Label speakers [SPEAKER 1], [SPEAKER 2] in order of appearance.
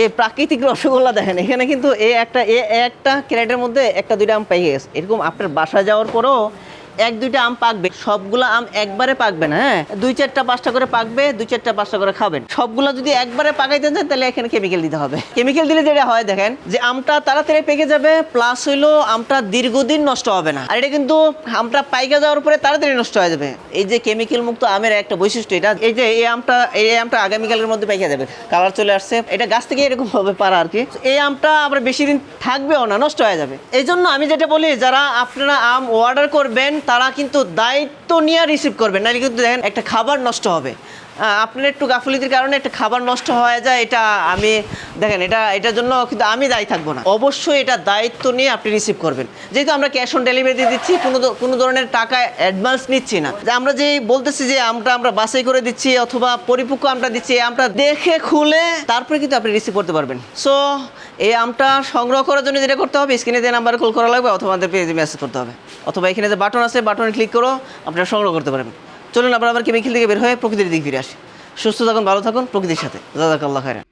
[SPEAKER 1] এই প্রাকৃতিক রসগোল্লা দেখেন, এখানে কিন্তু একটা ক্যারেটের মধ্যে একটা দুইটা আম পেয়ে গেছে। এরকম আপনার বাসা যাওয়ার পরও এক দুইটা আম পাকবে, সবগুলো আম একবারে পাকবে না। হ্যাঁ, দুই চারটা পাঁচটা করে পাকবে, দুই চারটা পাঁচটা করে খাবেন। সবগুলো যদি একবারে পাকাইতে চান তাহলে এখানে কেমিক্যাল দিতে হবে। কেমিক্যাল দিলে যেটা হয় দেখেন যে আমটা তাড়াতাড়ি পেকে যাবে, প্লাস হইলো আমটা দীর্ঘদিন নষ্ট হবে না। আর এটা কিন্তু আমটা পাইকে যাওয়ার পরে তাড়াতাড়ি নষ্ট হয়ে যাবে। এই যে কেমিক্যাল মুক্ত আমের একটা বৈশিষ্ট্য এটা, এই যে এই আমটা আগামীকালের মধ্যে পেকে যাবে, কালার চলে আসছে, এটা গাছ থেকে এরকম ভাবে পারা আর কি। এই আমটা আবার বেশি দিন থাকবেও না, নষ্ট হয়ে যাবে। এই জন্য আমি যেটা বলি, যারা আপনারা আম অর্ডার করবেন তারা কিন্তু দায়িত্ব নিয়ে রিসিভ করবেন, নাহলে কিন্তু দেখেন একটা খাবার নষ্ট হবে। আপনার একটু গাফিলতির কারণে একটা খাবার নষ্ট হয়ে যায়, এটা আমি দেখেন এটার জন্য কিন্তু আমি দায়ী থাকবো না। অবশ্যই এটা দায়িত্ব নিয়ে আপনি রিসিভ করবেন। যেহেতু আমরা ক্যাশ অন ডেলিভারি দিয়ে দিচ্ছি, কোনো ধরনের টাকা অ্যাডভান্স নিচ্ছি না। যে আমরা যে বলতেছি যে আমরা বাছাই করে দিচ্ছি অথবা পরিপক্ক আমটা দিচ্ছি, আমটা দেখে খুলে তারপরে কিন্তু আপনি রিসিভ করতে পারবেন। সো এই আমটা সংগ্রহ করার জন্য যেটা করতে হবে, স্ক্রিনে যে নাম্বারে কল করা লাগবে অথবা আমাদের পেজে মেসেজ করতে হবে, অথবা এখানে যে বাটন আছে বাটনে ক্লিক করো আপনারা সংগ্রহ করতে পারবেন। চলুন আমরা আবার কেমিক্যাল থেকে বের হয়ে প্রকৃতির দিক ফিরে আসি। সুস্থ থাকুন, ভালো থাকুন প্রকৃতির সাথে। জাযাকাল্লাহু খাইরান।